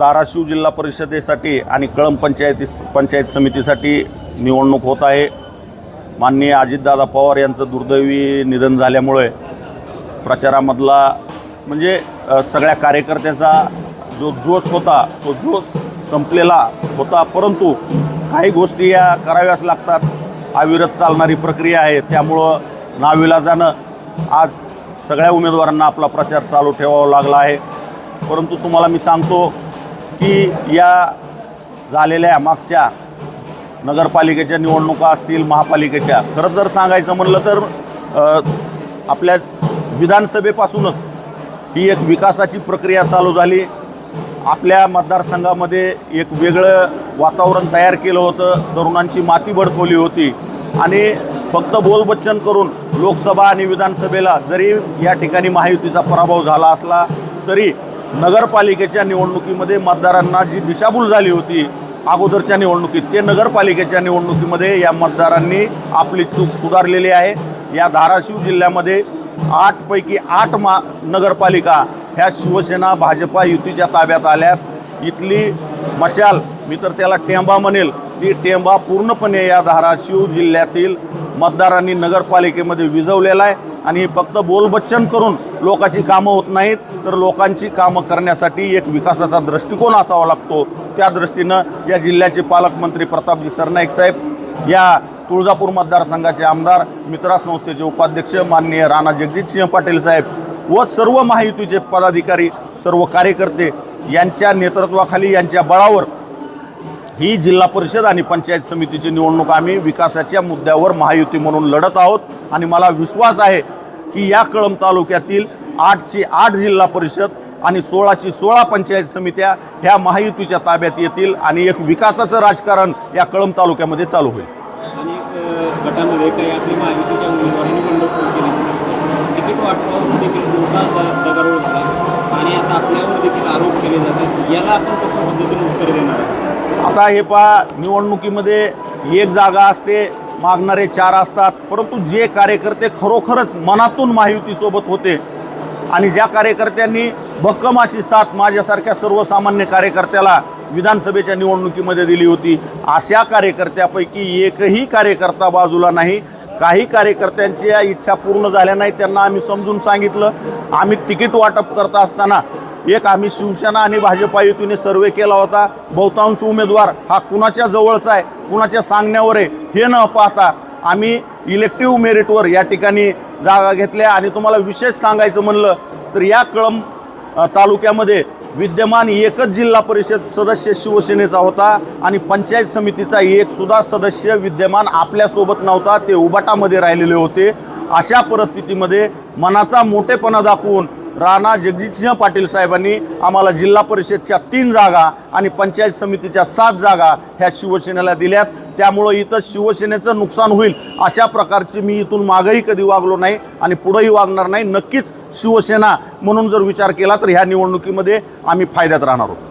धाराशिव जिल्हा परिषदेसाठी आणि कळंब पंचायत समितीसाठी निवडणूक होत आहे। माननीय अजितदादा पवार यांचं दुर्दैवी निधन झाल्यामुळे प्रचारामधला म्हणजे सगळ्या कार्यकर्त्याचा जो जोश होता तो जोश संपलेला होता, परंतु काही गोष्टी या कराव्याच लागतात। अविरत चालणारी प्रक्रिया आहे, त्यामुळं नाविलाजानं आज सगळ्या उमेदवारांना आपला प्रचार चालू ठेवावा लागला आहे। परंतु तुम्हाला मी सांगतो की या झालेल्या मागच्या नगरपालिकेच्या निवडणुका असतील, महापालिकेच्या, खरं तर सांगायचं म्हणलं तर आपल्या विधानसभेपासूनच ही एक विकासाची प्रक्रिया चालू झाली। आपल्या मतदारसंघामध्ये एक वेगळं वातावरण तयार केलं होतं, तरुणांची माती भडकवली होती आणि फक्त बोलबच्चन करून लोकसभा आणि विधानसभेला जरी या ठिकाणी महायुतीचा पराभव झाला असला तरी नगरपालिकेच्या निवडणुकीमध्ये मतदारांना जी दिशाभूल झाली होती अगोदरच्या निवडणुकीत, ते नगरपालिकेच्या निवडणुकीमध्ये या मतदारांनी आपली चूक सुधारलेली आहे। या धाराशिव जिल्ह्यामध्ये 8 पैकी 8 नगरपालिका ह्या शिवसेना भाजपा युतीच्या ताब्यात आल्यात। इथली मशाल, मी तर त्याला टेंबा म्हणेल, ती टेंबा पूर्णपणे या धाराशिव जिल्ह्यातील मतदारांनी नगरपालिकेमध्ये विझवलेला आहे आणि फक्त बोलबच्चन करून लोकांची कामं होत नाहीत, तर लोकांची कामं करण्यासाठी एक विकासाचा दृष्टिकोन असावा लागतो। त्या दृष्टीनं या जिल्ह्याचे पालकमंत्री प्रतापजी सरनाईक साहेब, या तुळजापूर मतदारसंघाचे आमदार, मित्रा संस्थेचे उपाध्यक्ष माननीय राणा जगजितसिंह पाटील साहेब व सर्व महायुतीचे पदाधिकारी, सर्व कार्यकर्ते यांच्या नेतृत्वाखाली, यांच्या बळावर ही जिल्हा परिषद आणि पंचायत समितीची निवडणूक आम्ही विकासाच्या मुद्द्यावर महायुती म्हणून लढत आहोत आणि मला विश्वास आहे की या कळंब तालुक्यातील 8ची 8 जिल्हा परिषद आणि 16ची 16 पंचायत समित्या ह्या महायुतीच्या ताब्यात येतील आणि एक विकासाचं राजकारण या कळंब तालुक्यामध्ये चालू होईल। आणि गटामध्ये काही आपली महायुतीच्या उमेदवारांनी बंडखोरी केल्याची दिसते, तिकीट वाटपावर देखील मोठा दगडगोळ झाला आणि आता आपल्यावर देखील आरोप केले जातात। याला आपण कशा पद्धतीने उत्तर देणार आहे? आता हे पहा, निवडणुकीमध्ये एक जागा असते, मागणारे 4 असतात, परंतु जे कार्यकर्ते खरोखरच मनातून महायुतीसोबत होते आणि ज्या कार्यकर्त्यांनी भक्कम अशी साथ माझ्यासारख्या सर्वसामान्य कार्यकर्त्याला विधानसभेच्या निवडणुकीमध्ये दिली होती, अशा कार्यकर्त्यापैकी एकही कार्यकर्ता बाजूला नाही। काही कार्यकर्त्यांच्या इच्छा पूर्ण झाल्या नाही, त्यांना आम्ही समजून सांगितलं। आम्ही तिकीट वाटप करत असताना आम्ही शिवसेना आणि भाजपा युतीने सर्वे केला होता, बहुतांश उमेदवार हा कुणाच्या जवळचा आहे, कुणाच्या सांगण्यावर आहे हे न पाहता आम्ही इलेक्टिव्ह मेरिटवर या ठिकाणी जागा घेतल्या। आणि तुम्हाला विशेष सांगायचं म्हणलं तर या कळंब तालुक्यामध्ये विद्यमान एकच जिल्हा परिषद सदस्य शिवसेनेचा होता आणि पंचायत समितीचा एकसुद्धा सदस्य विद्यमान आपल्यासोबत नव्हता, ते उबाटामध्ये राहिलेले होते। अशा परिस्थितीमध्ये मनाचा मोठेपणा दाखवून राणा जगजितसिंह पाटील साहेबांनी आम्हाला जिल्हा परिषदच्या 3 जागा आणि पंचायत समितीच्या 7 जागा ह्या शिवसेनेला दिल्यात। त्यामुळं इथं शिवसेनेचं नुकसान होईल अशा प्रकारची मी इथून मागेही कधी वागलो नाही आणि पुढेही वागणार नाही। नक्कीच शिवसेना म्हणून जर विचार केला तर ह्या निवडणुकीमध्ये आम्ही फायद्यात राहणार आहोत।